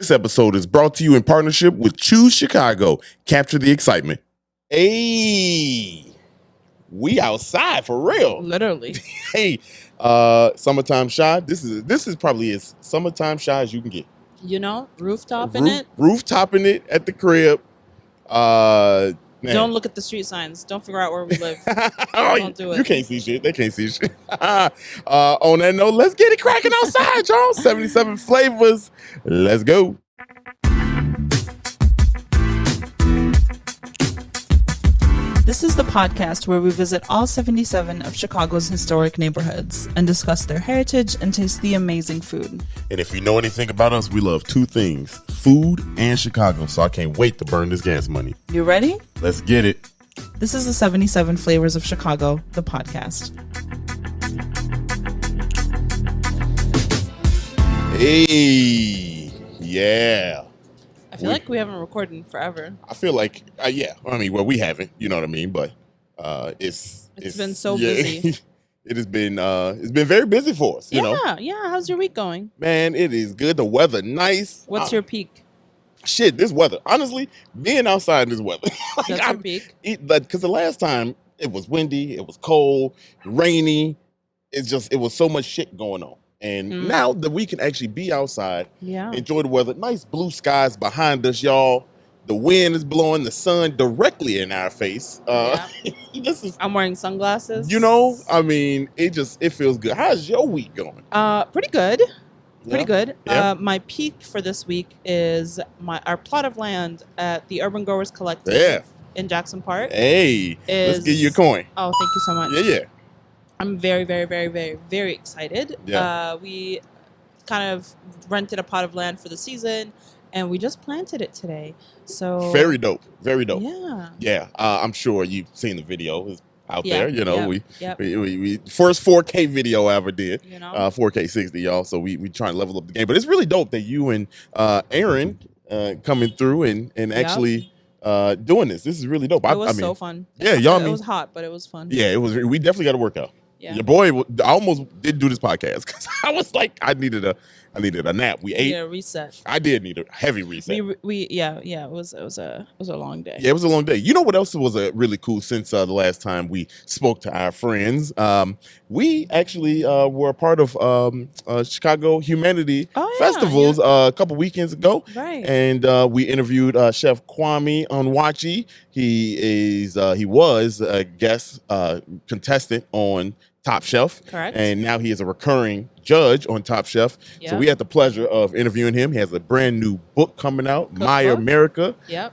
This episode is brought to you in partnership with Choose Chicago. Capture the excitement. Hey, we outside for real. Literally. Hey, summertime shy. This is probably as summertime shy as you can get. You know, rooftoping it. Rooftoping it at the crib. Man. Don't look at the street signs. Don't figure out where we live. Don't do it. You can't see shit. They can't see shit. On that note, let's get it cracking outside, y'all. 77 flavors. Let's go. This is the podcast where we visit all 77 of Chicago's historic neighborhoods and discuss their heritage and taste the amazing food. And if you know anything about us, we love two things, food and Chicago. So I can't wait to burn this gas money. You ready? Let's get it. This is the 77 Flavors of Chicago, the podcast. Hey, yeah. I feel like we haven't recorded in forever. I feel like, yeah. I mean, well, we haven't, you know what I mean? But it's been so busy. It has been it's been very busy for us, you know? Yeah. How's your week going? Man, it is good. The weather nice. What's your peak? Shit, this weather. Honestly, being outside in this weather. That's your peak? Because the last time it was windy, it was cold, rainy. It was so much shit going on. And now that we can actually be outside, enjoy the weather, nice blue skies behind us, y'all. The wind is blowing the sun directly in our face. I'm wearing sunglasses. You know, I mean, it feels good. How's your week going? Pretty good. Pretty good. Yeah. My peak for this week is our plot of land at the Urban Growers Collective in Jackson Park. Hey, let's give you a coin. Oh, thank you so much. Yeah. I'm very, very, very, very, very excited. Yeah. We kind of rented a plot of land for the season, and we just planted it today. So very dope. Very dope. Yeah. I'm sure you've seen the video. It's out there. You know, we first 4K video I ever did. You know, 4K 60, y'all. So we try and level up the game. But it's really dope that you and Aaron coming through and actually doing this. This is really dope. It was so fun. Yeah, y'all. It was hot, but it was fun. Yeah, it was. We definitely got to work out. Yeah. Your boy, I almost didn't do this podcast because I was like, I needed a nap. We ate. A reset. I did need a heavy reset. It was a long day. Yeah, it was a long day. You know what else was really cool since the last time we spoke to our friends? We actually were a part of Chicago Humanity Festivals a couple weekends ago. Right. And we interviewed Chef Kwame Onwachi. He was a guest contestant on Top Chef. Correct. And now he is a recurring judge on Top Chef. Yep. So we had the pleasure of interviewing him. He has a brand new book coming out, My America. Yep.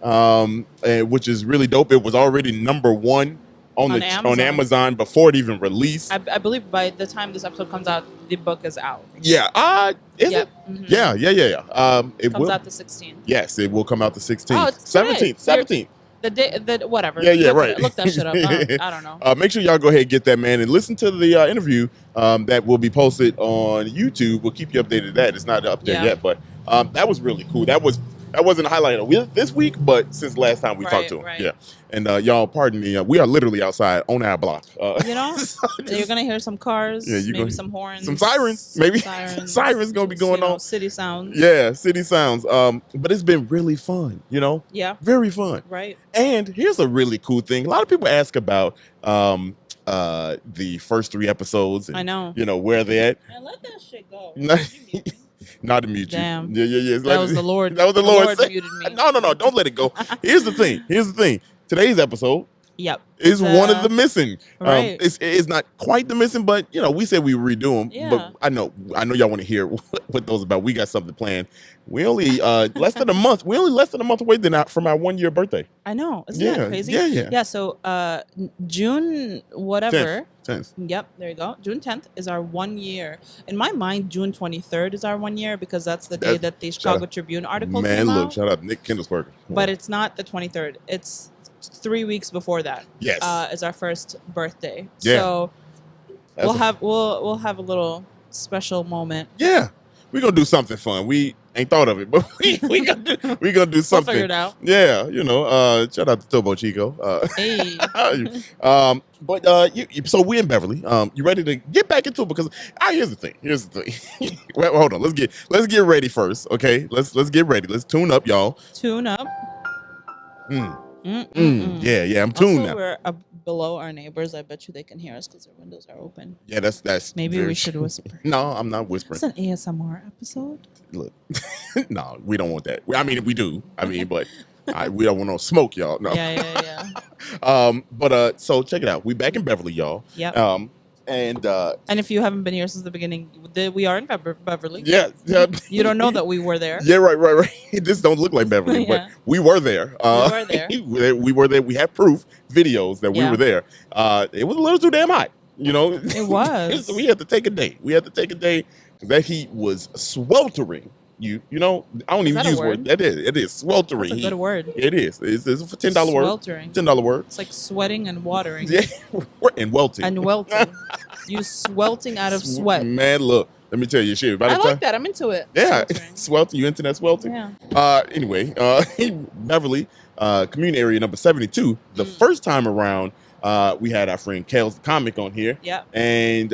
Which is really dope. It was already #1 on Amazon before it even released. I believe by the time this episode comes out, the book is out. Yeah. Is it? Mm-hmm. Yeah. It comes out the 16th. Yes, it will come out the 16th. Oh, it's 17th. The day, whatever. Right. Look that shit up. I don't know. Make sure y'all go ahead and get that, man, and listen to the interview that will be posted on YouTube. We'll keep you updated. That it's not up there yet, but that was really cool. That wasn't a highlight of this week, but since last time we talked to him. Right. Yeah. And y'all, pardon me, we are literally outside on our block. You know, you're gonna hear some cars, maybe some horns, some sirens, maybe sirens gonna be going on. City sounds. Yeah, city sounds. But it's been really fun. You know. Yeah. Very fun. Right. And here's a really cool thing. A lot of people ask about the first 3 episodes. And, I know. You know where they at. Man, let that shit go. Not to mute you. Damn. Yeah. That was the Lord. That was the Lord muted me. No. Don't let it go. Here's the thing. Today's episode is one of the missing. Right. It's not quite the missing, but you know, we said we redo them. Yeah. But I know y'all want to hear what those about. We got something planned. We only less than a month. We only less than a month away from our 1-year birthday. I know. Isn't that crazy? Yeah. So June whatever. 10th. Yep, there you go. June 10th is our 1 year. In my mind, June 23rd is our 1 year because that's the day that the Chicago Tribune article came out. Shout out Nick Kindlesberger. But it's not the 23rd. It's 3 weeks before that. Yes. Is our first birthday. Yeah. So we'll have a little special moment. Yeah. We're gonna do something fun. Ain't thought of it, but we gonna do something. We'll figure it out. Yeah, shout out to Tobo Chico. Hey. So we in Beverly. You ready to get back into it? Because here's the thing. Well, hold on. Let's get ready first. Okay. Let's get ready. Let's tune up, y'all. Tune up. Yeah. I'm tuned now. We're below our neighbors. I bet you they can hear us because their windows are open. Yeah, that's. Maybe we should whisper. No, I'm not whispering. It's an ASMR episode. Look, no, we don't want that. I mean, we do. I mean, but we don't want no smoke, y'all. No. Yeah. So check it out. We back in Beverly, y'all. Yeah. And if you haven't been here since the beginning, we are in Beverly. Yeah. You don't know that we were there. Yeah, right. This don't look like Beverly, but we were there. We were there. We were there. We have proof, videos that we were there. It was a little too damn hot, It was. So we had to take a day. That heat was sweltering. I don't even use word. It is sweltering. That's a good word. It is. It's a $10 word. Sweltering. $10 word. It's like sweating and watering. Yeah, and welting. You swelting out of sweat. Man, look. Let me tell you shit. I like that. I'm into it. Yeah, swelting. You into that swelting? Yeah. Anyway, Beverly, community area number 72. The first time around, we had our friend Kels the comic on here. Yeah. And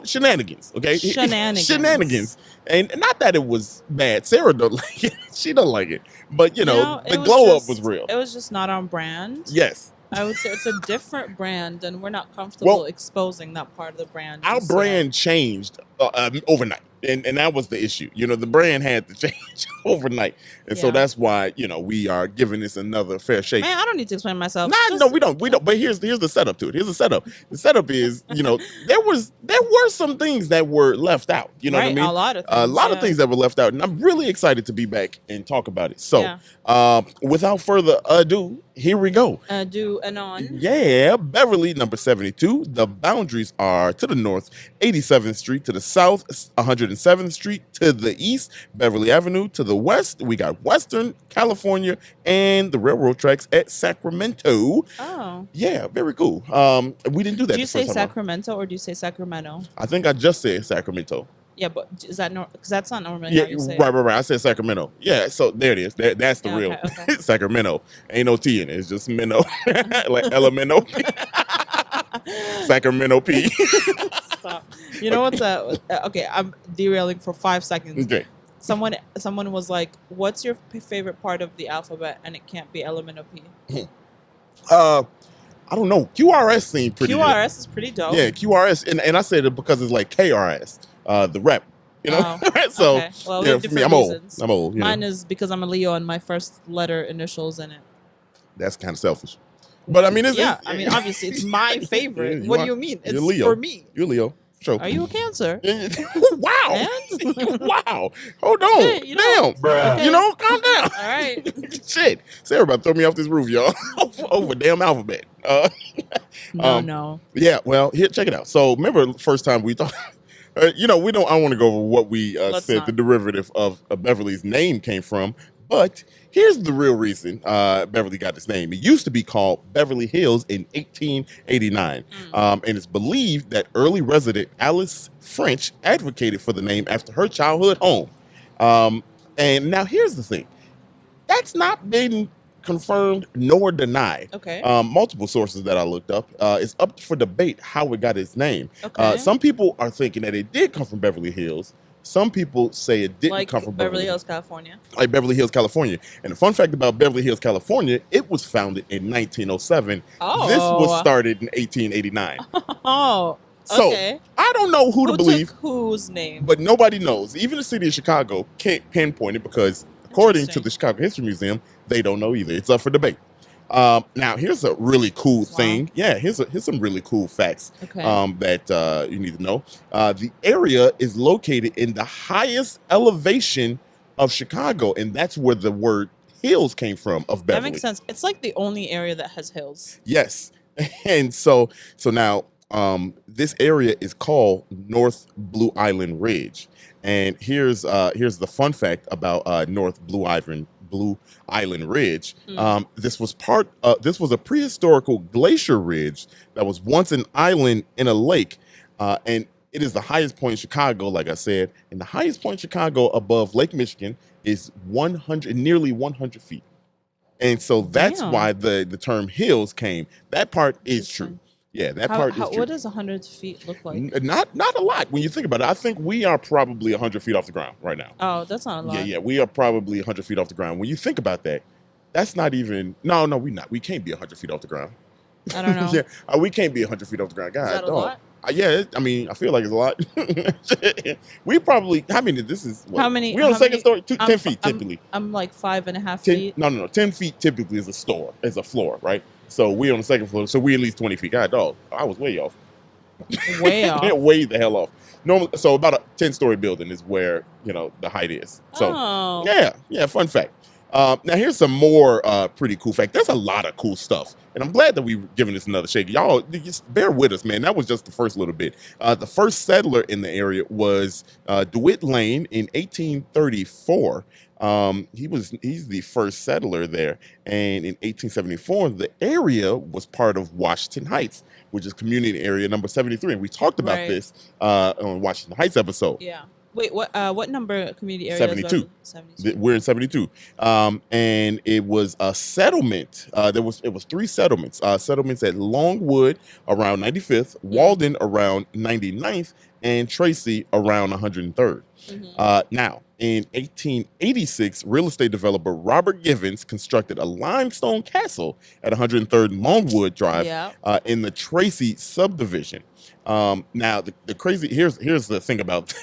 shenanigans. Okay. Shenanigans. And not that it was bad. Sarah don't like it. She don't like it. But the glow up was real. It was just not on brand. Yes. I would say it's a different brand, and we're not comfortable exposing that part of the brand. Our brand changed overnight, and that was the issue. The brand had to change overnight, and so that's why we are giving this another fair shake. Man, I don't need to explain myself. No, we don't. But here's the setup to it. Here's the setup. The setup is there were some things that were left out. You know what I mean? A lot of things that were left out, and I'm really excited to be back and talk about it. So, without further ado, here we go. Ado and on. Yeah, Beverly, number 72. The boundaries are to the north, 87th Street; to the south, 107th Street; to the east, Beverly Avenue; to the west, we got Western California and the railroad tracks at Sacramento. Oh. Yeah, very cool. We didn't do that. Do you say Sacramento or do you say Sacramento? I think I just said Sacramento. Yeah, but is that because that's not normally how you say it. Right. I said Sacramento. Yeah, so there it is. That's the real okay. Sacramento. Ain't no T in it. It's just minnow, like Elemento. Sacramento P. Stop. You know what's okay? I'm derailing for 5 seconds. Okay. Someone was like, "What's your favorite part of the alphabet?" And it can't be Elemento P. I don't know. QRS seemed pretty. QRS is pretty dope. Yeah, QRS, and I said it because it's like KRS, the rep. So okay. Well, we have different reasons. I'm old. Mine is because I'm a Leo and my first letter initials in it. That's kind of selfish. But I mean, obviously it's my favorite. Yeah, what do you mean? It's Leo. for me. You're Leo. Sure. Are you a Cancer? Wow. Wow. Hold on. Hey, Damn. Okay. Calm down. All right. Shit. Sarah about to throw me off this roof, y'all. over damn alphabet. No. Yeah, well, here, check it out. So remember the first time we thought, I don't want to go over what we said the derivative of Beverly's name came from, but here's the real reason Beverly got its name. It used to be called Beverly Hills in 1889. And it's believed that early resident Alice French advocated for the name after her childhood home. And now here's the thing. That's not been confirmed nor denied. Okay. Multiple sources that I looked up. It's up for debate how it got its name. Okay. Some people are thinking that it did come from Beverly Hills. Some people say it didn't come from Beverly Hills, California. Like Beverly Hills, California. And the fun fact about Beverly Hills, California, it was founded in 1907. Oh. This was started in 1889. Oh, So okay. I don't know who to believe. Took whose name? But nobody knows. Even the city of Chicago can't pinpoint it because according to the Chicago History Museum, they don't know either. It's up for debate. Now, here's a really cool thing. Yeah, here's some really cool facts that you need to know. The area is located in the highest elevation of Chicago, and that's where the word hills came from, of Beverly. That makes sense. It's like the only area that has hills. Yes. And so now this area is called North Blue Island Ridge. And here's the fun fact about North Blue Island Ridge. This was a prehistorical glacier ridge that was once an island in a lake, and It is the highest point in Chicago, like I said, and the highest point in Chicago above Lake Michigan is nearly 100 feet. And so that's why the term hills came. That part is true. Yeah, that part is true. What does 100 feet look like? Not a lot when you think about it. I think we are probably 100 feet off the ground right now. Oh, that's not a lot. Yeah, we are probably 100 feet off the ground. When you think about that, that's not even. No, we're not. We can't be 100 feet off the ground. I don't know. Yeah, we can't be 100 feet off the ground. God, is that a lot? Yeah, I mean, I feel like it's a lot. We probably. How many? This is what, how many? We on the second story. 10 feet typically. I'm like 5.5 feet. No. 10 feet typically is a floor, right? So we're on the second floor. So we're at least 20 feet. God, dog, I was way off. Way off. Way the hell off. Normally, so about a 10-story building is where the height is. So yeah. Fun fact. Now here's some more pretty cool fact. There's a lot of cool stuff, and I'm glad that we've given this another shake. Y'all, just bear with us, man. That was just the first little bit. The first settler in the area was DeWitt Lane in 1834. He's the first settler there, and in 1874, the area was part of Washington Heights, which is community area number 73, and we talked about this on Washington Heights episode. Yeah. Wait, what number community area? 72. 72. We're in 72. And it was a settlement. It was 3 settlements. Settlements at Longwood around 95th, Walden around 99th, and Tracy around 103rd. Now, in 1886, real estate developer Robert Givens constructed a limestone castle at 103rd Longwood Drive in the Tracy subdivision. Now the crazy here's the thing about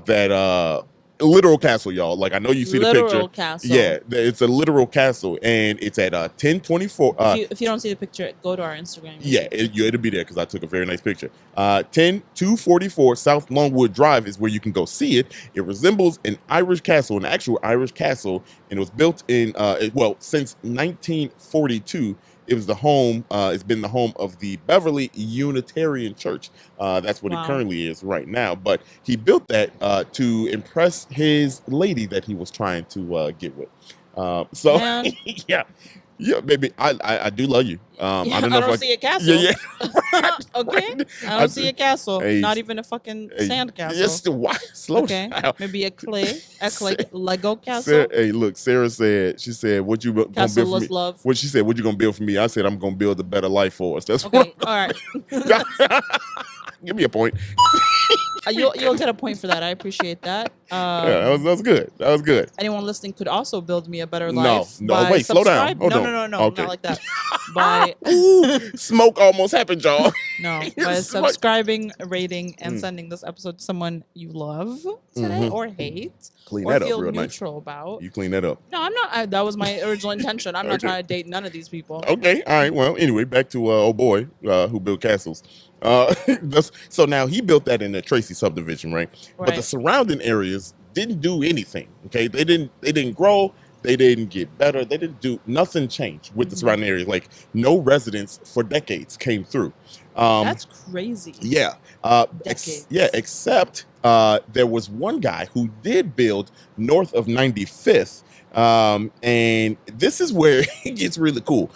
that literal castle, y'all. Like, I know you see the picture. Literal castle. Yeah, it's a literal castle, and it's at 1024. If you don't see the picture, go to our Instagram. Yeah, it'll be there because I took a very nice picture. 10244 South Longwood Drive is where you can go see it. It resembles an Irish castle, an actual Irish castle, and it was built in since 1942. It was the home. It's been the home of the Beverly Unitarian Church. That's what it currently is right now. But he built that to impress his lady that he was trying to get with. Yeah, baby, I do love you. I don't see a castle. Yeah. Okay, I don't see a castle. Not even a fucking sand castle. Yes, slow down. Maybe a clay Lego castle. Sarah said, she said, what you gonna build for me? Love. What she said, what you gonna build for me? I said, I'm gonna build a better life for us. That's okay. All right. Give me a point. You'll get a point for that. I appreciate that. That was good. That was good. Anyone listening could also build me a better life. No, wait, slow down. No, okay. Not like that. Smoke almost happened, y'all. No, by subscribing, rating, and sending this episode to someone you love today or hate. Clean or that up feel real neutral about. You clean that up. No, I'm not. That was my original intention. I'm not trying to date none of these people. Okay, all right. Well, anyway, back to old boy who built castles. So now he built that in the Tracy subdivision, right? But the surrounding areas didn't do anything. Okay, they didn't grow. They didn't get better. They didn't do nothing. Changed with the surrounding areas. Like, no residents for decades came through. That's crazy. Yeah. Except there was one guy who did build north of 95th. And this is where it gets really cool.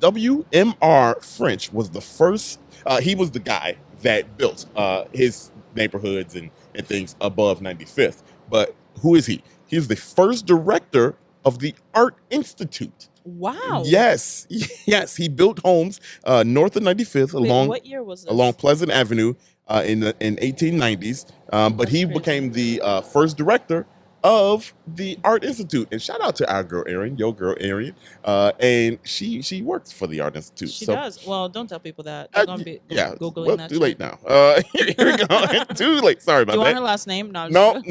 W.M.R. French was the first. He was the guy that built his neighborhoods and things above 95th. But who is he? He's the first director of the Art Institute. Wow. Yes. He built homes north of 95th along. What year was this? Along Pleasant Avenue in 1890s. But he became the first director of the Art Institute. And shout out to our girl Erin, your girl Erin. And she works for the Art Institute. She does. Well, don't tell people that. They're going to be Googling that. Too late now. Here we go. Too late. Sorry about that. Do you want her last name? No.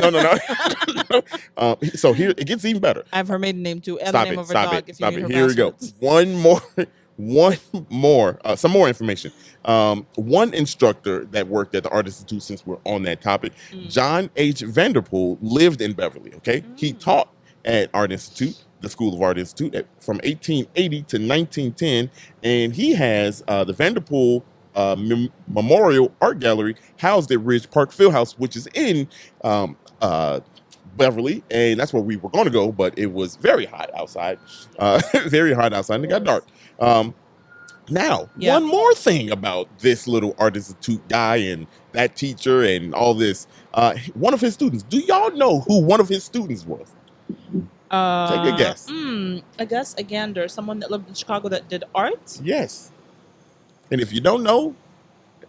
So here, it gets even better. I have her maiden name too, and the name of her dog. If you need her Here we go. Some more information. One instructor that worked at the Art Institute, since we're on that topic, John H. Vanderpool, lived in Beverly. Okay, he taught at Art Institute, the School of Art Institute, from 1880 to 1910, and he has the Vanderpool Memorial Art Gallery housed at Ridge Park Fieldhouse, which is in Beverly, and that's where we were going to go, but it was very hot outside. And it got dark. Now, one more thing about this little art institute guy and that teacher and all this. One of his students. Do y'all know who one of his students was? Take a guess. I guess a gander. Someone that lived in Chicago that did art? Yes. And if you don't know,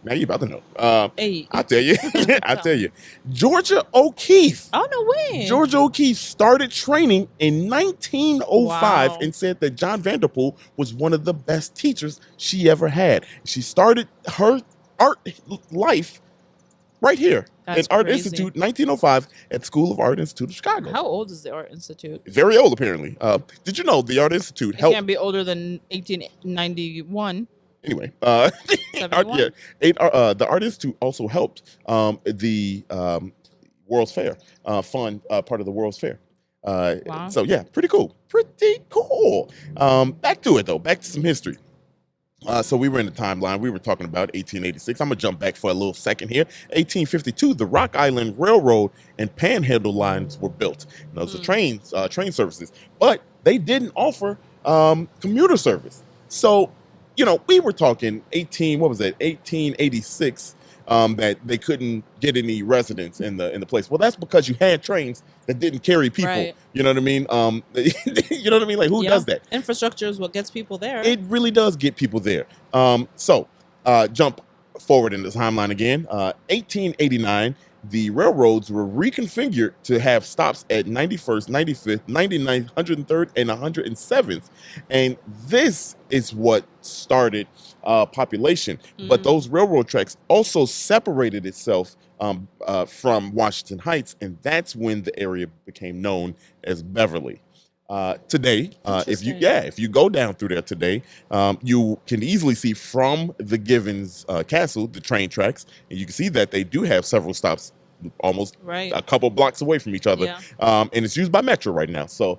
now you're about to know. Hey. I'll tell you. I'll tell you. Georgia O'Keeffe. Oh, no way. Georgia O'Keeffe started training in 1905 Wow. and said that John Vanderpool was one of the best teachers she ever had. She started her art life right here That's at Art crazy. Institute, 1905, at School of Art Institute of Chicago. How old is the Art Institute? Very old, apparently. Did you know the Art Institute It helped? can't be older than 1891. Anyway, 71? the Art Institute also helped the World's Fair fund part of the World's Fair. Wow. So yeah, pretty cool. Pretty cool. Back to it though. Back to some history. So we were in the timeline. We were talking about 1886. I'm gonna jump back for a little second here. 1852, the Rock Island Railroad and Panhandle lines were built. And those are train services, but they didn't offer commuter service. So, you know, we were talking 1886, that they couldn't get any residents in the place. Well, that's because you had trains that didn't carry people. Right. You know what I mean? You know what I mean? Like, who does that? Infrastructure is what gets people there. It really does get people there. So jump forward in the timeline again. 1889, the railroads were reconfigured to have stops at 91st, 95th, 99th, 103rd, and 107th. And this is what started population. But those railroad tracks also separated itself from Washington Heights, and that's when the area became known as Beverly. Today, if you go down through there today, you can easily see from the Givens Castle the train tracks, and you can see that they do have several stops almost a couple blocks away from each other, and it's used by Metro right now. So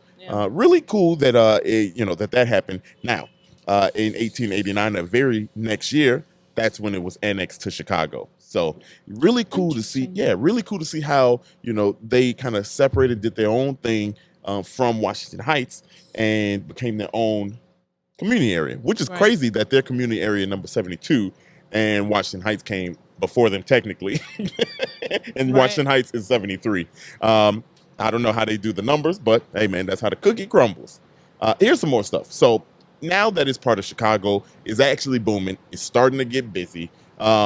really cool that that happened. Now, in 1889, the very next year, that's when it was annexed to Chicago. So really cool to see. Yeah, really cool to see how they kind of separated, did their own thing. From Washington Heights and became their own community area, which is crazy that their community area number 72 and Washington Heights came before them technically. And Washington Heights is 73. I don't know how they do the numbers, but hey man, that's how the cookie crumbles. Here's some more stuff. So now that it's part of Chicago, it's actually booming. It's starting to get busy.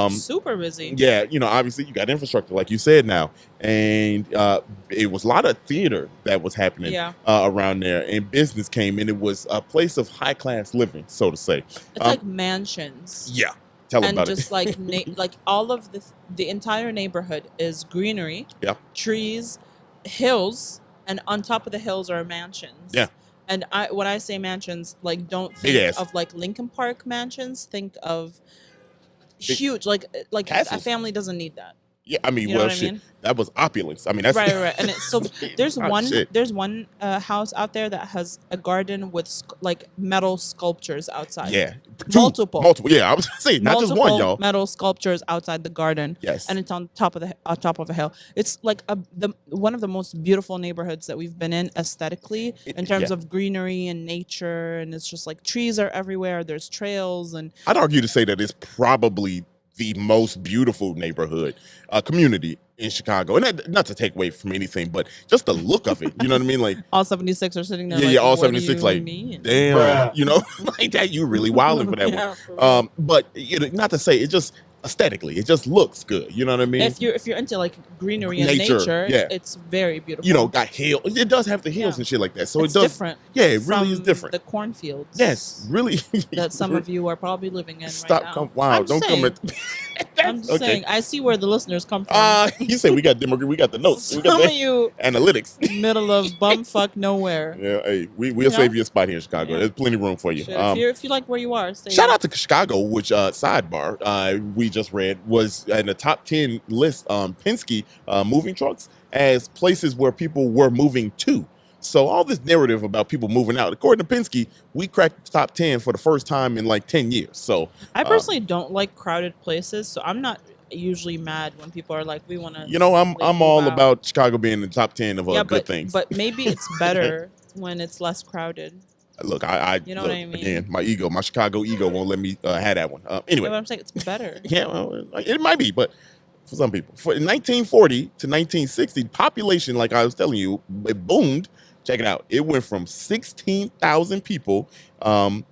Super busy. Yeah, obviously you got infrastructure, like you said now, and it was a lot of theater that was happening around there, and business came in. It was a place of high class living, so to say. It's like mansions. Yeah, tell them about it. And just like all of the entire neighborhood is greenery, trees, hills, and on top of the hills are mansions. Yeah. And when I say mansions, like don't think of like Lincoln Park mansions. Think of huge, like a family doesn't need that. Yeah, I mean, that was opulence. I mean, that's right. And it's so there's one house out there that has a garden with like metal sculptures outside. Yeah, multiple. Yeah, I was saying not just one, y'all. Metal sculptures outside the garden. Yes, and it's on top of a hill. It's like one of the most beautiful neighborhoods that we've been in aesthetically in terms of greenery and nature, and it's just like trees are everywhere. There's trails, and I'd argue to say that it's probably the most beautiful neighborhood community in Chicago. And not to take away from anything, but just the look of it. You know what I mean? Like all 76 are sitting there. Yeah, all 76 like, damn, like that. You really wilding for that one. But not to say it just aesthetically, it just looks good. You know what I mean? If you're into like greenery and nature, it's very beautiful. Got hills. It does have the hills and shit like that. So it's it does different. Yeah, it really is different. The cornfields. Yes, really. That some of you are probably living in Stop! right now. Wow! Don't come at. I'm just saying. I see where the listeners come from. You say we got demographic. We got the notes. Some we got of you analytics. Middle of bumfuck nowhere. Yeah, hey, we'll save you a spot here in Chicago. There's plenty of room for you. If you like where you are, stay shout out to Chicago, which sidebar we just read was in the top 10 list. Penske moving trucks as places where people were moving to. So all this narrative about people moving out, according to Penske, we cracked the top 10 for the first time in like 10 years. So I personally don't like crowded places, so I'm not usually mad when people are like, we want to. I'm all about Chicago being in the top 10 of good things. But maybe it's better when it's less crowded. Look, I You know look, what I mean? again, my Chicago ego won't let me have that one. Anyway, but I'm saying it's better. Yeah, well, it might be, but for some people, in 1940 to 1960, population, like I was telling you, it boomed. Check it out. It went from 16,000 people to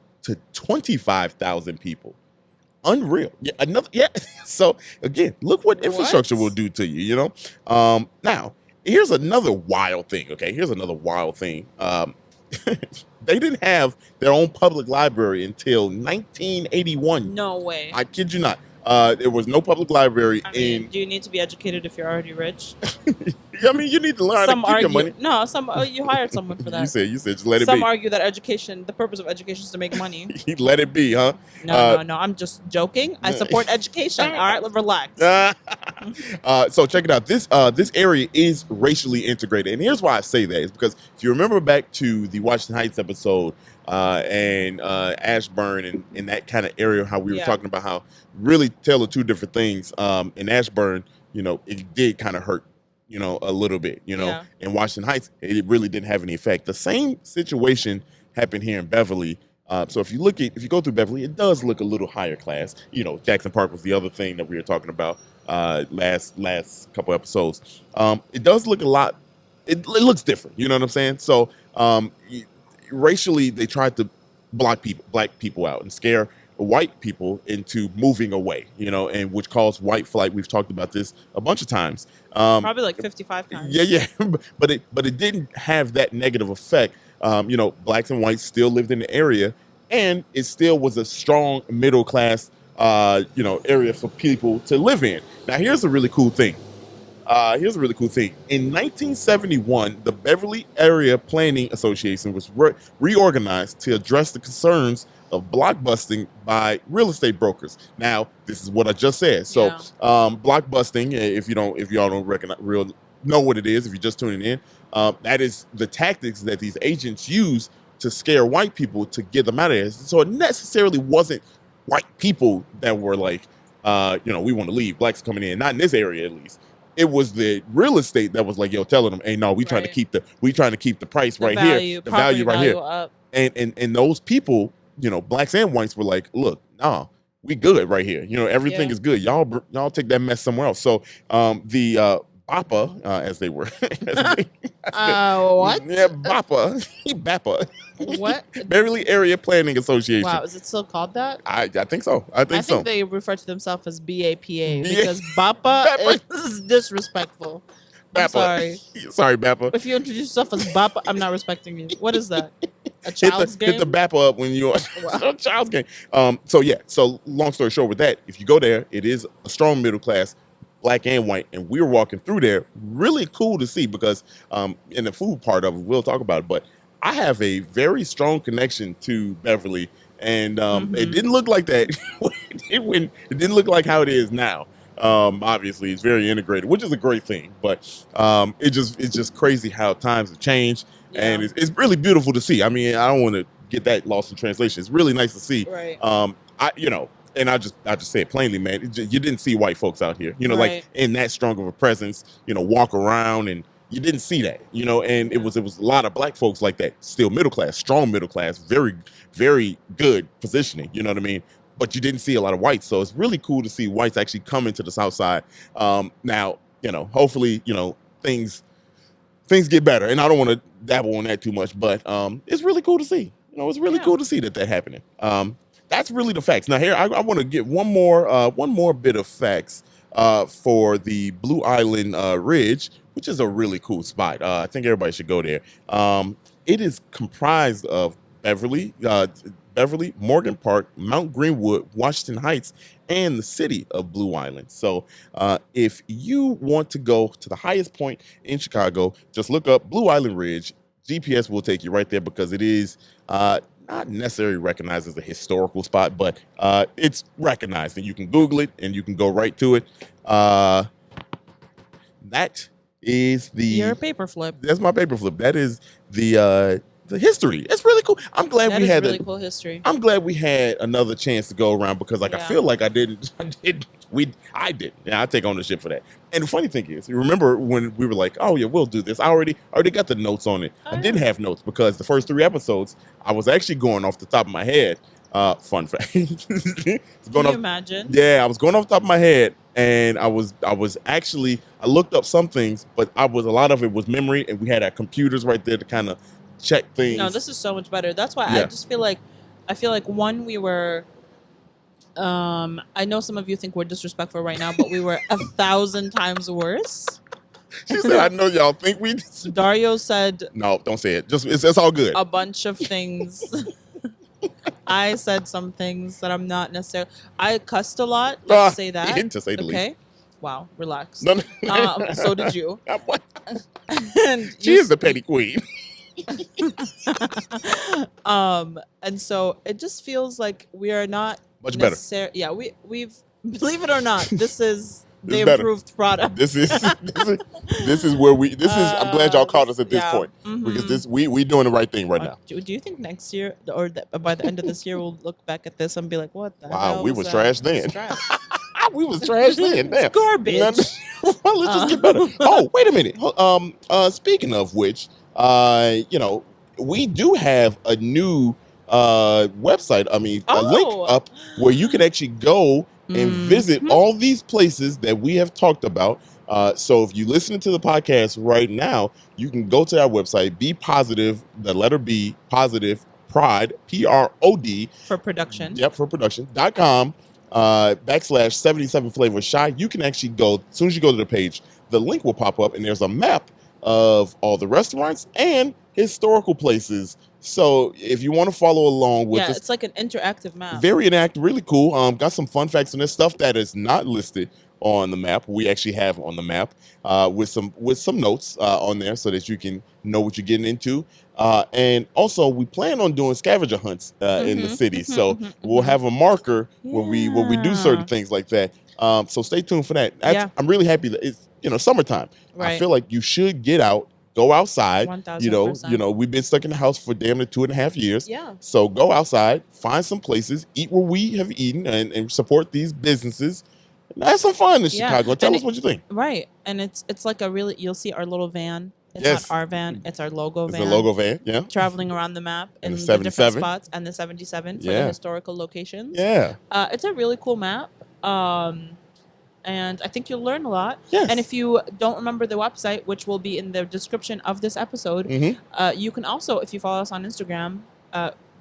25,000 people. Unreal. Yeah, another. Yeah. So again, look what infrastructure will do to you. You know. Now here's another wild thing. Okay, here's another wild thing. They didn't have their own public library until 1981. No way. I kid you not. There was no public library in. Do you need to be educated if you're already rich? I mean, you need to learn how to keep your money. No, you hired someone for that. You said just let it be. Some argue that the purpose of education is to make money. Let it be, huh? No, I'm just joking. I support education. All right, relax. So check it out. This area is racially integrated, and here's why I say that is because if you remember back to the Washington Heights episode and Ashburn and that kind of area, how we were talking about how really tell the two different things. In Ashburn, it did kind of hurt. A little bit, in Washington Heights, it really didn't have any effect. The same situation happened here in Beverly. So if you go through Beverly, it does look a little higher class. Jackson Park was the other thing that we were talking about last couple episodes. It does look a lot. It looks different. You know what I'm saying? So racially, they tried to block black people out and scare white people into moving away, and which caused white flight. We've talked about this a bunch of times. Probably like 55 times. Yeah. but it didn't have that negative effect. Blacks and whites still lived in the area, and it still was a strong middle class, area for people to live in. Now, here's a really cool thing. In 1971, the Beverly Area Planning Association was reorganized to address the concerns of blockbusting by real estate brokers. Now, this is what I just said. So, blockbusting, if y'all don't know what it is, if you're just tuning in, that is the tactics that these agents use to scare white people to get them out of there. So it necessarily wasn't white people that were like, we want to leave. Blacks coming in, not in this area at least. It was the real estate that was like, telling them, hey, no, we trying to keep the price right here, the value right here. Up. And those people, blacks and whites were like, look, nah, we good right here. Everything is good. Y'all take that mess somewhere else. So the BAPA, as they were. What? Yeah, BAPA. What? Beverly Area Planning Association. Wow, is it still called that? I think so. I think they refer to themselves as BAPA because BAPA is disrespectful. I'm sorry. Sorry, BAPA. If you introduce yourself as BAPA, I'm not respecting you. What is that? A child's game? Hit the BAPA up when you're a child's game. So long story short with that, if you go there, it is a strong middle class, black and white, and we're walking through there. Really cool to see because in the food part of it, we'll talk about it, but I have a very strong connection to Beverly, and it didn't look like that. It didn't look like how it is now. Obviously, it's very integrated, which is a great thing. But it's just crazy how times have changed, and it's really beautiful to see. I mean, I don't want to get that lost in translation. It's really nice to see. Right. And I just say it plainly, man. You didn't see white folks out here, like in that strong of a presence. Walk around, and you didn't see that, And it was a lot of black folks like that, still middle class, strong middle class, very, very good positioning. You know what I mean? But you didn't see a lot of whites, so it's really cool to see whites actually come into the South Side. Now, hopefully, things get better, and I don't want to dabble on that too much, but it's really cool to see. It's really cool to see that happening. That's really the facts. Now, here I want to get one more bit of facts for the Blue Island Ridge, which is a really cool spot. I think everybody should go there. It is comprised of Beverly, Morgan Park, Mount Greenwood, Washington Heights, and the city of Blue Island. So if you want to go to the highest point in Chicago, just look up Blue Island Ridge. GPS will take you right there because it is not necessarily recognized as a historical spot, but it's recognized, and you can Google it and you can go right to it. That is your paper flip. That's my paper flip. That is the the history. It's really cool. I'm glad that we had really cool history. I'm glad we had another chance to go around because I feel like I didn't. I did. Yeah, I take ownership for that. And the funny thing is, you remember when we were like, "Oh yeah, we'll do this." I already got the notes on it. I didn't have notes because the first 3 episodes I was actually going off the top of my head. Fun fact. Can you imagine? Yeah, I was going off the top of my head, and I was actually I looked up some things, but a lot of it was memory, and we had our computers right there to kind of check things. No, this is so much better. That's why I just feel like one, we were I know some of you think we're disrespectful right now, but we were 1,000 times worse. She said, I know y'all think we Dario said, no, don't say it. Just it's all good. A bunch of things. I said some things that I'm not necessarily. I cussed a lot. Let's say that. To say the least. Okay. Wow. Relax. No. So did you. And she is the petty queen. And so it just feels like we are not much better. Yeah, we've believe it or not, this is the improved product. This is where I'm glad y'all caught us at this point because we doing the right thing right now. Do you think next year or by the end of this year we'll look back at this and be like, what the hell? Wow, we was trash then. We was trash then. Damn. Garbage. Let's just get better. Oh, wait a minute. Speaking of which, we do have a new website. I mean, a link up where you can actually go and visit all these places that we have talked about. So if you listen to the podcast right now, you can go to our website, Be Positive, the letter B, positive, pride, PROD. For production. Yep, for production.com. /77 Flavor Shy. You can actually go, as soon as you go to the page, the link will pop up and there's a map of all the restaurants and historical places. So if you want to follow along with this, it's like an interactive map. Very interactive, really cool. Got some fun facts on this stuff that is not listed on the map. We actually have on the map with some notes on there so that you can know what you're getting into. And also, we plan on doing scavenger hunts in the city. So we'll have a marker when we do certain things like that. So stay tuned for that. I'm really happy that it's summertime. Right. I feel like you should get out. Go outside. 1,000%. We've been stuck in the house for damn near 2.5 years. Yeah. So go outside, find some places, eat where we have eaten, and support these businesses. And have some fun in Chicago. Tell us what you think. Right, and it's like you'll see our little van. It's not our van; it's our logo van. It's a logo van, yeah. Traveling around the map in the 77. different spots, and the 77 for the historical locations. Yeah. It's a really cool map. And I think you'll learn a lot. Yes. And if you don't remember the website, which will be in the description of this episode, you can also, if you follow us on Instagram,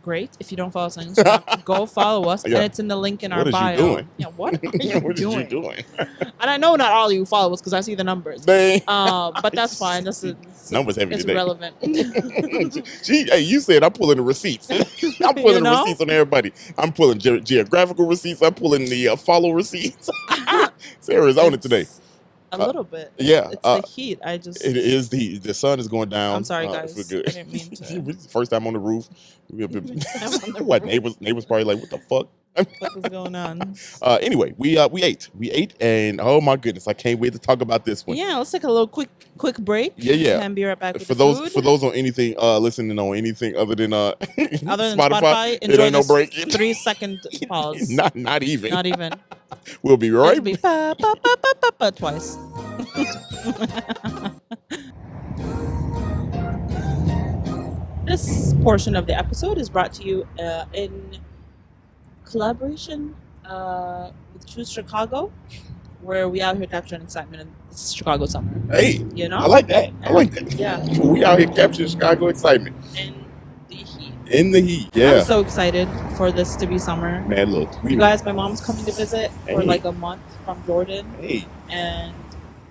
great. If you don't follow us on Instagram, go follow us. And it's in the link in our bio. What are you doing? Yeah, what are you what doing? Are you doing? And I know not all of you follow us because I see the numbers. But that's fine. Numbers heavy it's today. Relevant. Hey, you said I'm pulling the receipts. I'm pulling the receipts on everybody. I'm pulling geographical receipts. I'm pulling the follow receipts. Sarah's on it today. A little bit. Yeah. It's the heat. It is the heat. The sun is going down. I'm sorry, guys. Good. I didn't mean to. First time on the roof. What, neighbors probably like, what the fuck? What is going on? Anyway, we ate, and oh my goodness, I can't wait to talk about this one. Yeah, let's take a little quick break. Yeah. And be right back with for those on anything listening on anything other than Spotify, it ain't no break. 3-second pause. Not even. Not even. We'll be right back. Twice. This portion of the episode is brought to you in collaboration with Choose Chicago, where we out here capturing excitement in this Chicago summer. Hey, I like that. Yeah. We out here capturing Chicago excitement. In the heat, yeah. I'm so excited for this to be summer. Man, look. You guys, my mom's coming to visit for like a month from Jordan. Hey. And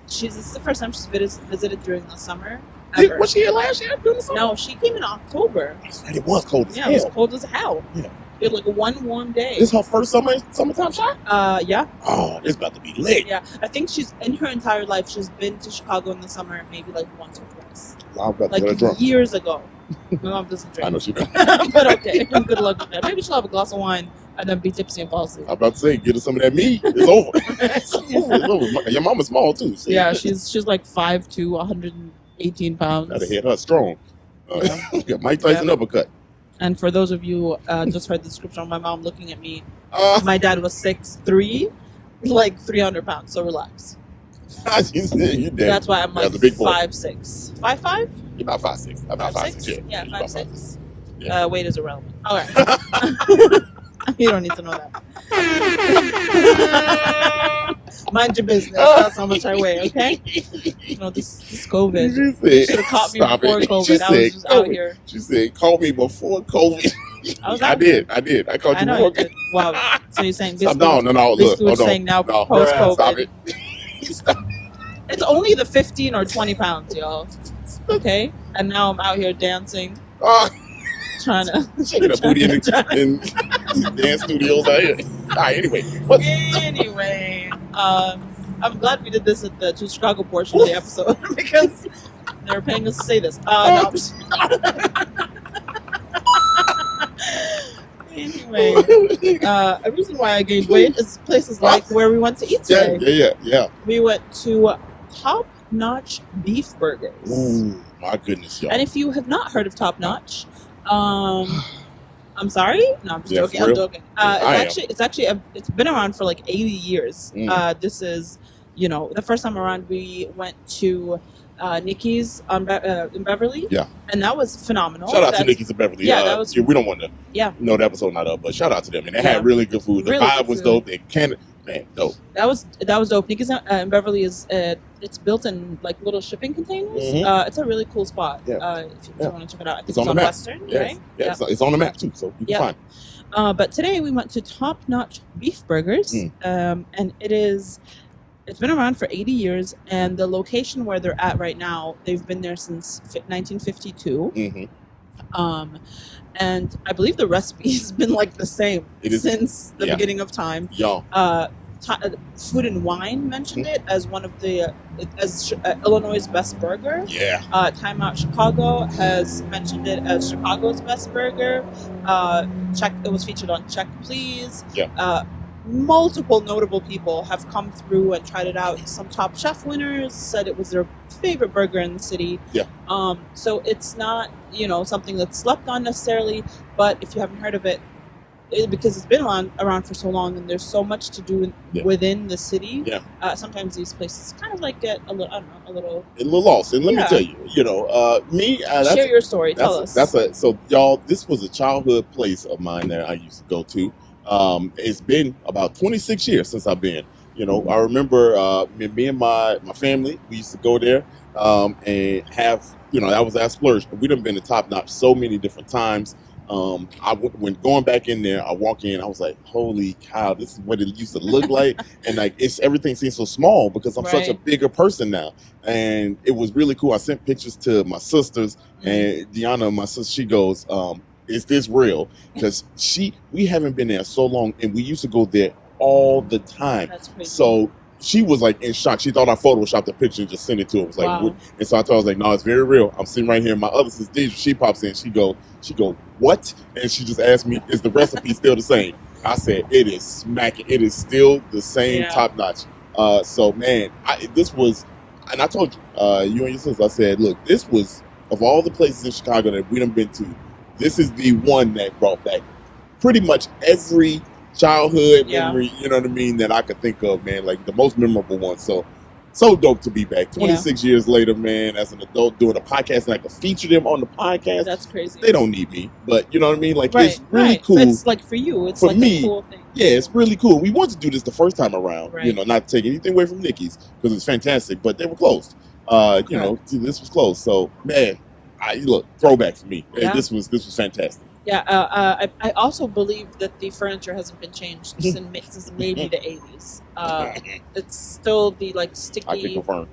this is the first time she's visited during the summer. Was she here last year during the summer? No, she came in October. That's right, it was cold as hell. Yeah, it was cold as hell. Yeah. It was like one warm day. This is her first summertime shot? Yeah. Oh, it's about to be lit. Yeah. I think she's, in her entire life, she's been to Chicago in the summer maybe like once or twice. I'm about to like get her drunk. Years ago. My mom doesn't drink. I know she doesn't. But okay, good luck with that. Maybe she'll have a glass of wine and then be tipsy and fall asleep. I'm about to say, get her some of that meat. It's over. It's over. Your mama's small too. See? Yeah, she's like 5'2", 118 pounds. Gotta hit her strong. Mike Tyson uppercut. And for those of you just heard the description of my mom looking at me, my dad was 6'3", like 300 pounds. So relax. That's why I'm like 5'6", 5'5". You're about 5'6". About 5'6". Yeah, 5'6". Yeah. Weight is irrelevant. All right. You don't need to know that. Mind your business. That's how much I weigh, okay? You know, this COVID. You should have caught me before COVID. I was just out here. She said, call me before COVID. I did. I called you before COVID. Wow. So you're saying this? No. Look, hold on. Saying now post-COVID. Stop it. It's only the 15 or 20 pounds, y'all. Okay? And now I'm out here dancing. Trying to shaking a booty in dance studios out here. All right, anyway, I'm glad we did this at the Chicago portion of the episode because they were paying us to say this. Anyway, a reason why I gained weight is places like where we went to eat today. Yeah. We went to Notch Beefburgers. Ooh, my goodness, y'all. And if you have not heard of Top Notch, I'm sorry. No, I'm just joking. I'm joking. It's been around for like 80 years. This is, the first time around we went to Nikki's in Beverly. Yeah. And that was phenomenal. Shout out to Nikki's in Beverly. Yeah, that was. We don't want to. Yeah. No, the episode not up, but shout out to them. And they had really good food. The vibe was dope. Man, dope. That was dope. Nikki's in Beverly is it's built in like little shipping containers. It's a really cool spot. Yeah. If you want to check it out, I think it's on Western, right? Yeah, it's on the map too, so you can find it. But today we went to Top Notch Beefburgers, and it's been around for 80 years, and the location where they're at right now, they've been there since 1952. And I believe the recipe has been like the same since the beginning of time. Food and Wine mentioned it as one of the Illinois' best burger. Yeah. Time Out Chicago has mentioned it as Chicago's best burger. It was featured on Check Please. Yeah. Multiple notable people have come through and tried it out. Some Top Chef winners said it was their favorite burger in the city. Yeah. So it's not, something that's slept on necessarily, but if you haven't heard of it, because it's been around for so long and there's so much to do within the city. Yeah. Sometimes these places kind of like get a little lost. And let me tell you, share your story. Tell us. So y'all, this was a childhood place of mine that I used to go to. It's been about 26 years since I've been. I remember me and my family, we used to go there and have, that was our splurge. We done been to Top Notch so many different times. When going back in there, I walk in, I was like, holy cow, this is what it used to look like. And like, everything seems so small because I'm such a bigger person now. And it was really cool. I sent pictures to my sisters, and Deanna, my sister, she goes, is this real? Because we haven't been there so long, and we used to go there all the time. That's crazy. So she was like in shock. She thought I photoshopped the picture and just sent it to her. It was like, wow. And so I told her, I was like, no, it's very real. I'm sitting right here. My other sister, Deidre, she pops in. She go, what? And she just asked me, is the recipe still the same? I said, it is smacking. It is still the same Top Notch. So man, this was, and I told you, you and your sister, I said, look, this was, of all the places in Chicago that we done been to, this is the one that brought back pretty much every childhood memory, you know what I mean, that I could think of, man, like the most memorable one. So dope to be back 26 years later, man, as an adult doing a podcast, and I could feature them on the podcast. That's crazy. They don't need me, but you know what I mean? Like, it's really cool. It's like for you, it's for like me, a cool thing. Yeah, it's really cool. We wanted to do this the first time around, not to take anything away from Nikki's because it's fantastic, but they were closed. This was closed. So, man, look, throwback for me. Yeah. This was fantastic. Yeah, I also believe that the furniture hasn't been changed since maybe the 80s. It's still the like sticky. I can confirm.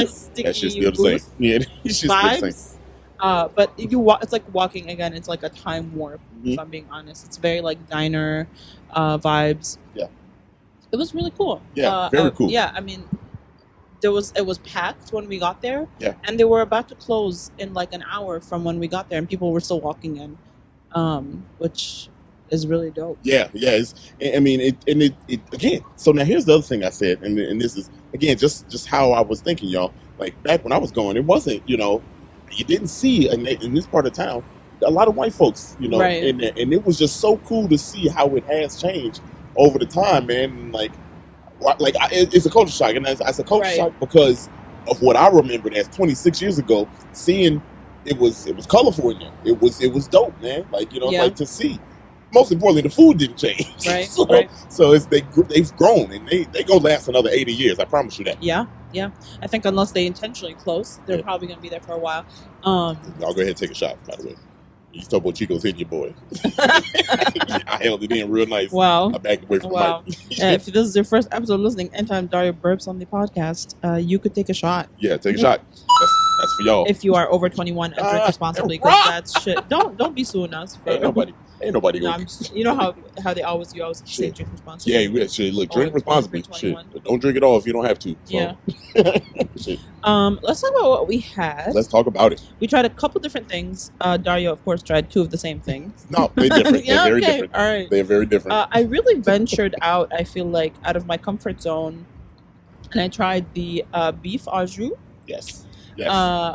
Sticky that shit's still the same. Yeah, it's just vibes. The same. But it's like walking again. It's like a time warp. If I'm being honest, it's very like diner vibes. Yeah, it was really cool. Yeah, very cool. Yeah, I mean, it was packed when we got there. Yeah, and they were about to close in like an hour from when we got there, and people were still walking in, which is really dope. Yeah. It again. So now here's the other thing I said, and this is again just how I was thinking, y'all. Like back when I was going, it wasn't you didn't see in this part of town a lot of white folks, you know, Right. and it was just so cool to see how it has changed over the time, man. And it's a culture shock, and it's a culture Right. shock because of what I remembered as 26 years ago, seeing it was colorful in there. It was dope, man. Like, you know, Yeah. like to see. Most importantly, the food didn't change. Right, so right. so they've grown, and they gonna last another 80 years. I promise you that. Yeah. I think unless they intentionally close, they're probably gonna be there for a while. I'll go ahead and take a shot, by the way. You talk about Chico's hitting your boy. I held it in real nice. Wow. I backed away from Wow. the mic. If this is your first episode listening, anytime Dario burps on the podcast, you could take a shot. Yeah, take a shot. That's for y'all. If you are over 21 and drink responsibly, because that's shit. Don't be suing us. For, Ain't nobody no, going. you know how you always say drink responsibly. Yeah, shit. Look, drink responsibly. Shit, 21. but don't drink it all if you don't have to. So. Yeah. Shit. Let's talk about what we had. Let's talk about it. We tried a couple different things. Dario, of course, tried 2 of the same things. No, they're different. Yeah, They're very okay. different. All right. They're very different. I really ventured out, I feel like, out of my comfort zone, and I tried the beef au jus. Yes.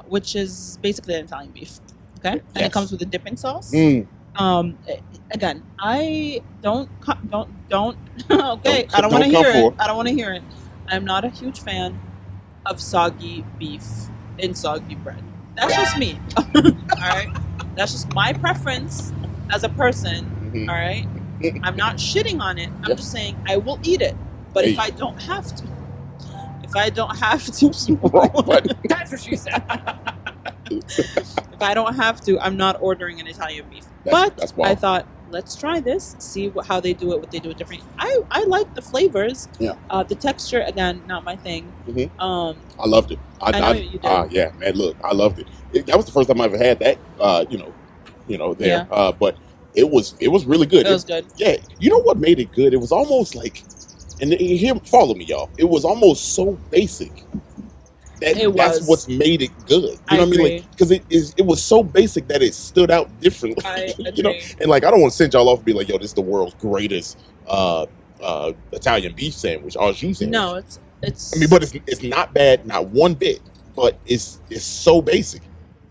Which is basically an Italian beef. Okay, and Yes. it comes with a dipping sauce. Again, I don't. Okay, I don't want to hear it. I don't want to hear it. I'm not a huge fan of soggy beef in soggy bread. That's just me. All right, that's just my preference as a person. Mm-hmm. All right, I'm not shitting on it. I'm just saying I will eat it, but if I don't have to. If I don't have to, that's what she said. If I don't have to, I'm not ordering an Italian beef. That's I thought, let's try this, see how they do it, what they do it different. I like the flavors. Yeah. The texture, again, not my thing. Mm-hmm. I loved it. I know you did. Yeah, man. Look, I loved it. That was the first time I ever had that. There. Yeah. But it was really good. It was good. Yeah. You know what made it good? It was almost like. And here, follow me, y'all. It was almost so basic that's what's made it good. You know what I mean? Like, because it was so basic that it stood out differently. I agree. You know, and like I don't want to send y'all off and be like, "Yo, this is the world's greatest Italian beef sandwich, au jus sandwich." No, it's. I mean, but it's not bad, not one bit. But it's so basic.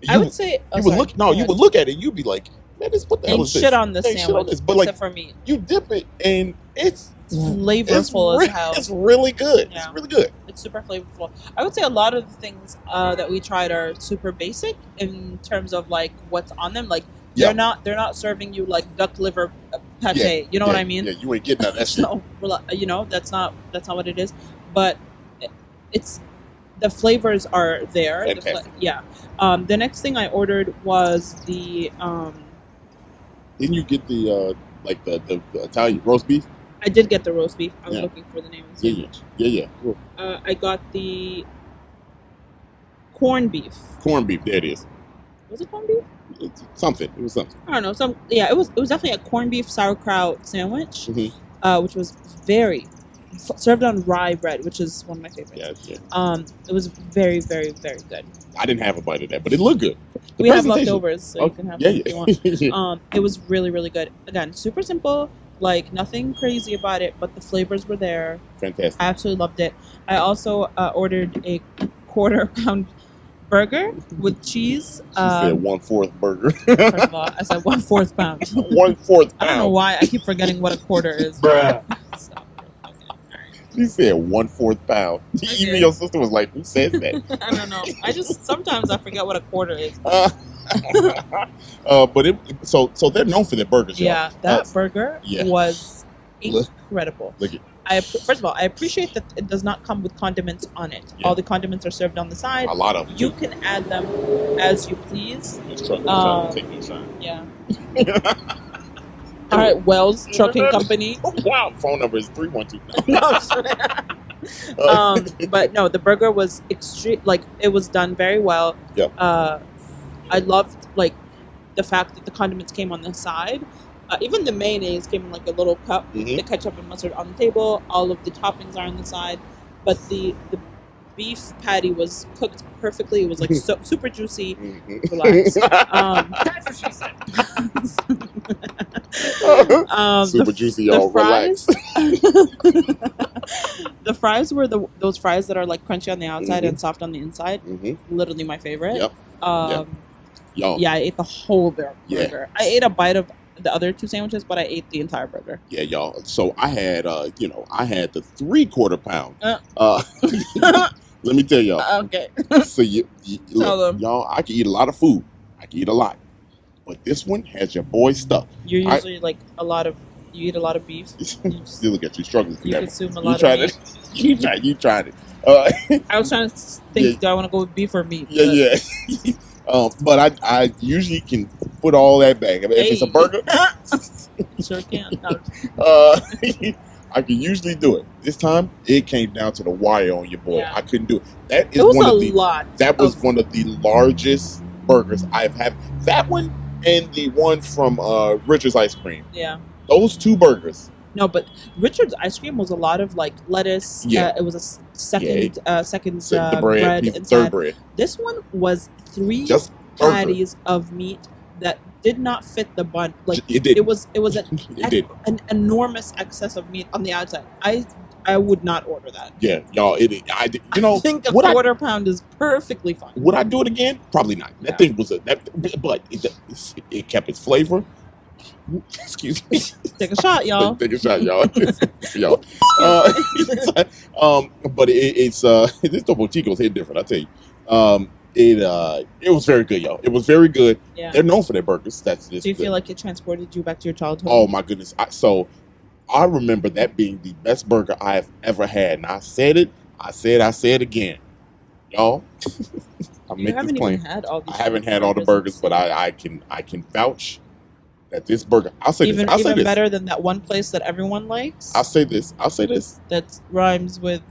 I would say you would look. No, you would look at it. You'd be like, "Man, what the hell is this?" Shit on this sandwich, but like for me, you dip it and it's flavorful as hell. It's really good. Yeah. It's really good. It's super flavorful. I would say a lot of the things that we tried are super basic in terms of like what's on them. Like they're not serving you like duck liver pate. Yeah. You know what I mean? Yeah, you ain't getting none of that shit. So, you know, that's not what it is. But it's the flavors are there. The next thing I ordered was the. Didn't you get the the Italian roast beef? I did get the roast beef. I was looking for the name of the sandwich. Yeah. Cool. I got the corned beef. Corned beef, there it is. Was it corned beef? It was something. I don't know. It was definitely a corned beef sauerkraut sandwich, which was served on rye bread, which is one of my favorites. Yeah. It was very, very, very good. I didn't have a bite of that, but it looked good. We have leftovers, so you can have them if you want. It was really, really good. Again, super simple. Like, nothing crazy about it, but the flavors were there. Fantastic. I absolutely loved it. I also ordered a quarter-pound burger with cheese. She said 1/4 burger. First of all, I said 1/4 pound. 1/4 pound. I don't know why I keep forgetting what a quarter is. Bruh. Stop. Okay, all right. She said 1/4 pound. Okay. Even your sister was like, "Who says that?" I don't know. Sometimes I forget what a quarter is. But so they're known for their burgers. Yeah, that burger was incredible. Look it. First of all, I appreciate that it does not come with condiments on it. Yeah. All the condiments are served on the side. A lot of them. You can add them as you please. Trying to take me side. Yeah. All right, Wells Trucking Company. Wow, phone number is 312. But no, the burger was extreme. Like, it was done very well. Yep. I loved like the fact that the condiments came on the side. Even the mayonnaise came in like a little cup. Mm-hmm. The ketchup and mustard on the table. All of the toppings are on the side. But the beef patty was cooked perfectly. It was like super juicy. Mm-hmm. Relax. That's what she said. Super juicy, y'all. Relax. The fries were those fries that are like crunchy on the outside and soft on the inside. Literally my favorite. Yep. Y'all. Yeah, I ate the whole burger. I ate a bite of the other 2 sandwiches, but I ate the entire burger. Yeah, y'all. So I had, I had the 3/4 pound. Let me tell y'all. Okay. So look, y'all, I can eat a lot of food. I can eat a lot, but this one has your boy stuff. You're usually you eat a lot of beef. Still look at you struggling. You consume a lot of meat. You tried it. I was trying to think, do I want to go with beef or meat? Yeah. But I usually can put all that back. I mean, if it's a burger, sure can. I can usually do it. This time, it came down to the wire on your boy. Yeah. I couldn't do it. That is one of the largest burgers I've had. That one and the one from Richard's Ice Cream. Yeah. Those 2 burgers. No, but Richard's Ice Cream was a lot of like lettuce. Yeah. It was a second the bread inside. Third bread. This one was 3 Just patties of meat that did not fit the bun. Like it was an enormous excess of meat on the outside. I would not order that. Yeah, y'all. I think a 1/4 pound is perfectly fine. Would I do it again? Probably not. That thing was but it kept its flavor. Excuse me. Take a shot, y'all. Take a shot, y'all. Y'all. But it's this Topo Chico's hit different. I tell you. It was very good, y'all. It was very good. Yeah. They're known for their burgers. Do you feel like it transported you back to your childhood? Oh my goodness! I remember that being the best burger I've ever had, and I said it. I said again, y'all. I haven't had all the burgers, but I can vouch that this burger. I'll say even this. Better than that one place that everyone likes. I'll say this. That rhymes with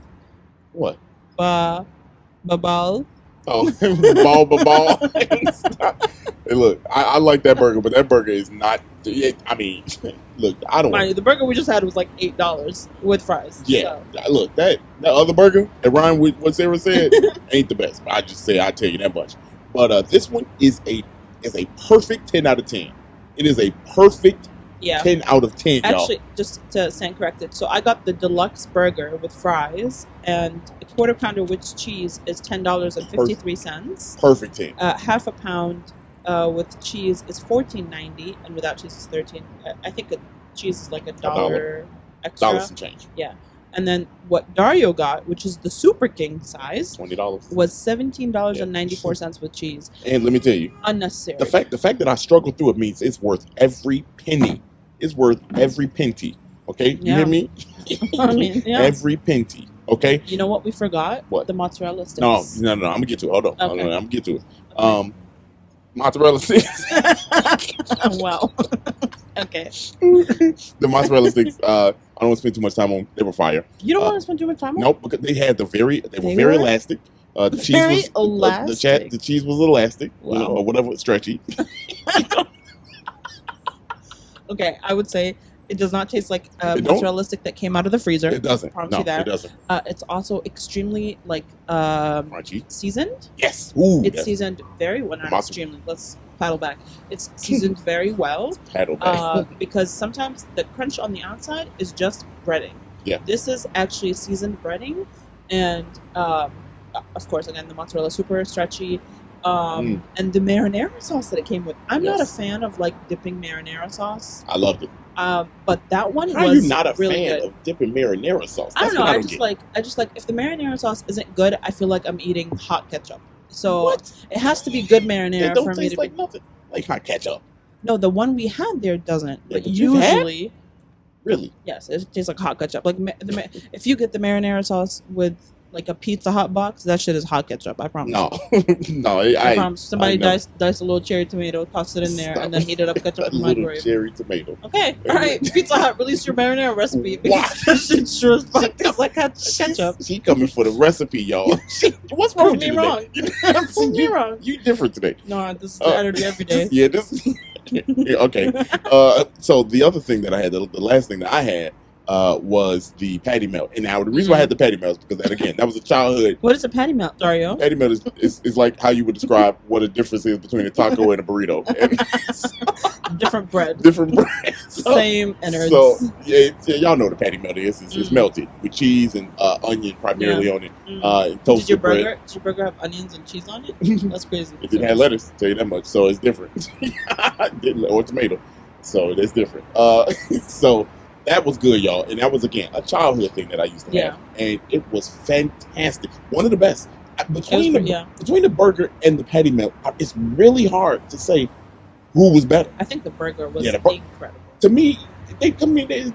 what? Babal. Oh, ball. Hey, look, I like that burger, but that burger is not. I mean, look, I don't. The burger we just had was like $8 with fries. Yeah, so. Look, that other burger that rhymed with what Sara said ain't the best. But I tell you that much. But this one is a perfect 10 out of 10. It is a perfect 10 out of 10, y'all. Actually, just to stand corrected, so I got the deluxe burger with fries, and a 1/4 pounder with cheese is $10.53. Perfect 10. Half a pound with cheese is $14.90, and without cheese is $13. I think cheese is like $1 extra. $1 and change. Yeah. And then what Dario got, which is the Super King size, $20, was $17.94 with cheese. And let me tell you, unnecessary. The fact that I struggled through it means it's worth every penny. It's worth every penty. Okay, you hear me? I mean, yeah. Every penty. Okay. You know what we forgot? What? The mozzarella sticks. No. I'm gonna get to it. Hold on. Okay. I'm gonna get to it. Okay. Mozzarella sticks. Wow. Okay. The mozzarella sticks. I don't want to spend too much time on. They were fire. You don't want to spend too much time on? Nope, because they were very elastic. The cheese was elastic. The cheese was elastic. Wow. Or whatever, stretchy. Okay, I would say it does not taste like a mozzarella stick that came out of the freezer. It doesn't. Promise you that. It doesn't. It's also extremely crunchy. Seasoned. Yes. Ooh, it's seasoned very well. Not extremely. Let's paddle back. It's seasoned very well. Paddle back. Because sometimes the crunch on the outside is just breading. Yeah. This is actually seasoned breading, and of course, again, the mozzarella super stretchy. And the marinara sauce that it came with. I'm not a fan of like dipping marinara sauce. I loved it. But that one How was are you not a really fan good. of dipping marinara sauce? I don't know. I just like if the marinara sauce isn't good, I feel like I'm eating hot ketchup. So it has to be good marinara for me to like nothing like hot ketchup. No, the one we had there doesn't. Yeah, but usually, really, yes, it tastes like hot ketchup. Like if you get the marinara sauce with like a Pizza Hut box, that shit is hot ketchup. I promise. No, I promise. Somebody dice a little cherry tomato, toss it in there, and then heat it up ketchup in the microwave. Cherry tomato. Okay, all right. Pizza Hut, release your marinara recipe. That shit sure as fuck tastes like ketchup. She coming for the recipe, y'all. What's wrong with me? Wrong. What's me wrong? You different today. No, this is Saturday every day. Yeah, this. Okay. So the other thing that I had, the last thing that I had, was the patty melt. And now the reason why I had the patty melt is because that was a childhood. What is a patty melt, Dario? Patty melt is like how you would describe what a difference is between a taco and a burrito. Different bread. Different bread. So, same innards. So yeah, y'all know what a patty melt is. It's melted with cheese and onion primarily on it. And toasted bread. Did your burger have onions and cheese on it? That's crazy. It didn't have lettuce, I'll tell you that much. So it's different. Or tomato. So it's different. So that was good, y'all. And that was, again, a childhood thing that I used to have. And it was fantastic. One of the best. Between the burger and the patty melt, it's really hard to say who was better. I think the burger was incredible. To me, at the end of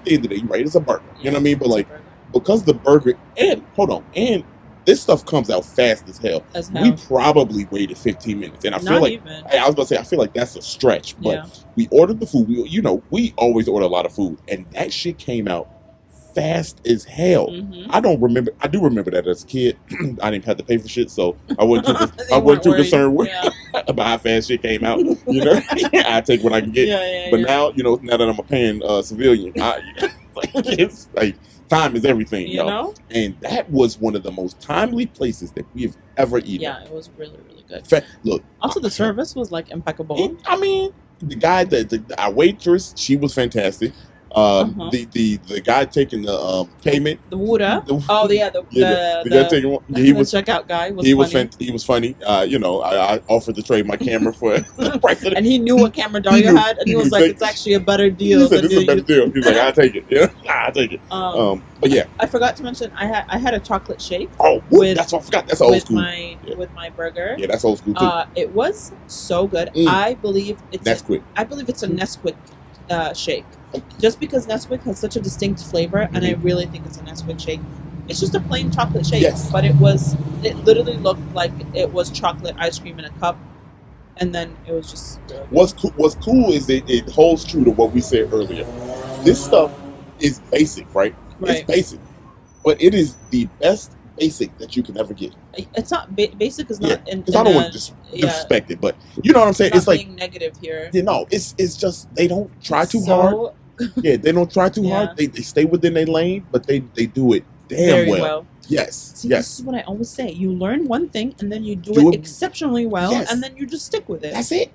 the day, right? It's a burger. You know what I mean? But like, because the burger and this stuff comes out fast as hell. We probably waited 15 minutes, and I feel like I was about to say I feel like that's a stretch. But we ordered the food. We always order a lot of food, and that shit came out fast as hell. I do remember that as a kid. I didn't have to pay for shit, so I wasn't too concerned about how fast shit came out. You know, I take what I can get. But now, now that I'm a paying civilian, it's like time is everything, you know. And that was one of the most timely places that we have ever eaten. Yeah, it was really, really good. Look, also the service was like impeccable. The guy our waitress, she was fantastic. The guy taking the payment, the water. The guy taking one. He was the checkout guy. He was funny. I offered to trade my camera for the price of it. And he knew what camera Dario had, and he was like, "It's actually a better deal." He said, "This is a better deal." He was like, "I'll take it." Yeah, I'll take it. But yeah, I forgot to mention I had a chocolate shake. Oh, that's what I forgot. That's old school. With my burger. Yeah, that's old school too. It was so good. I believe it's Nesquik. I believe it's a Nesquik shake. Just because Nesquik has such a distinct flavor, and I really think it's a Nesquik shake. It's just a plain chocolate shake, but it literally looked like it was chocolate ice cream in a cup, and then it was just What's cool is it holds true to what we said earlier. This stuff is basic, right? It's basic, but it is the best basic that you can ever get. It's not basic is not because I don't want to disrespect it, but you know what I'm saying. It's like being negative here. It's just they don't try too hard. They don't try too hard. They stay within their lane, but they do it damn well. Yes. See, this is what I always say. You learn one thing and then you do it exceptionally well, and then you just stick with it. That's it.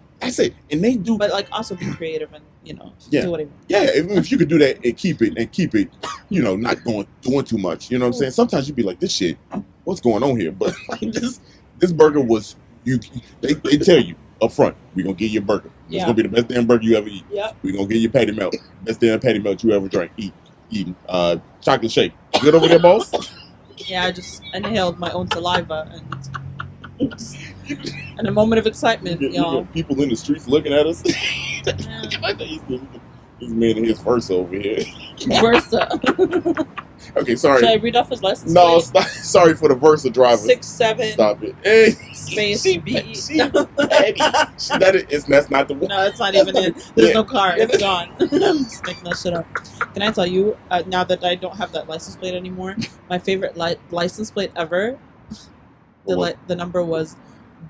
And they do. But like also be creative and do whatever. Yeah, if you could do that and keep it, not doing too much. You know what I'm saying? Sometimes you'd be like, this shit, what's going on here? But like this burger was they tell you up front, we're gonna give you a burger. It's gonna be the best damn burger you ever eat. Yep. We're gonna give you patty melt. Best damn patty melt you ever eaten. Chocolate shake. Good over there, boss? Yeah, I just inhaled my own saliva and a moment of excitement, y'all. People in the streets looking at us. He's made his Versa over here. Versa. Okay, sorry. Should I read off his license plate? No, sorry for the Versa driver. 67. Stop it. Hey, space B. That's not the one. No, it's not even it. There's no car. It's gone. I'm just making that shit up. Can I tell you, now that I don't have that license plate anymore, my favorite license plate ever, the number was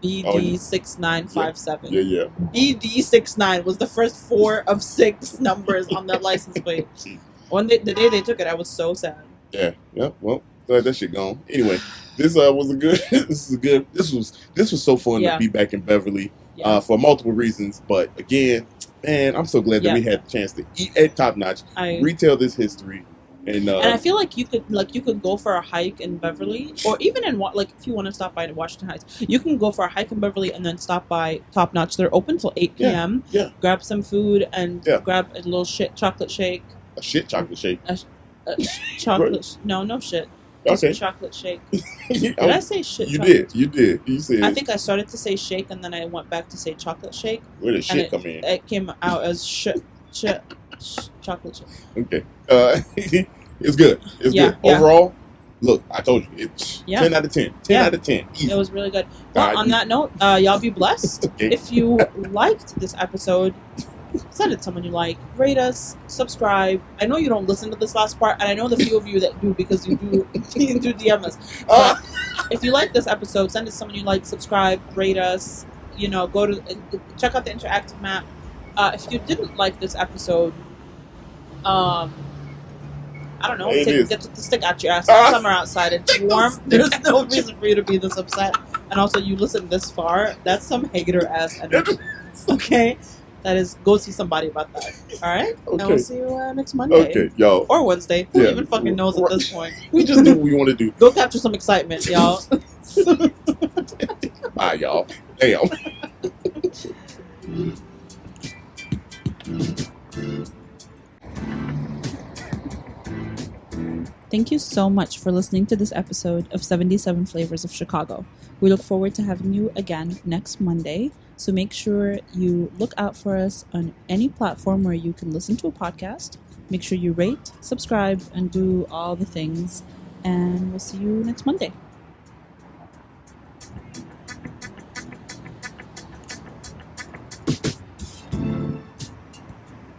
BD6957. Yeah. BD69 was the first 4 of 6 numbers on that license plate. The day they took it, I was so sad. Yeah. Well, glad that shit gone. Anyway, this was a good. This was so fun to be back in Beverly for multiple reasons. But again, man, I'm so glad that we had the chance to eat at Top Notch, retell this history. And I feel like you could go for a hike in Beverly, or even in if you want to stop by Washington Heights, you can go for a hike in Beverly and then stop by Top Notch. They're open till 8 p.m. Yeah. Grab some food and grab a little chocolate shake. A shit chocolate shake. Chocolate. No shit. Okay. Chocolate shake. Did I say shit? You did. You said. I think I started to say shake and then I went back to say chocolate shake. Where did shit come in? It came out as shit. Chocolate chip. Okay. It's good. It's good. Overall, look, I told you, it's 10 out of 10. 10 out of 10. Easy. It was really good. Well, on that note, y'all be blessed. Okay. If you liked this episode, send it to someone you like. Rate us. Subscribe. I know you don't listen to this last part, and I know the few of you that do because you do DM us. But if you like this episode, send it to someone you like. Subscribe. Rate us. Go to check out the interactive map. If you didn't like this episode, I don't know, get the stick out your ass. It's summer outside. It's warm. There's no reason for you to be this upset. And also, you listen this far. That's some hater ass energy. Okay? That is, go see somebody about that. All right? Okay. And we'll see you next Monday. Okay, y'all. Or Wednesday. Who even fucking knows at this point? We just do what we want to do. Go capture some excitement, y'all. Bye, y'all. Damn. Thank you so much for listening to this episode of 77 Flavors of Chicago. We look forward to having you again next Monday. So make sure you look out for us on any platform where you can listen to a podcast. Make sure you rate, subscribe, and do all the things. And we'll see you next Monday.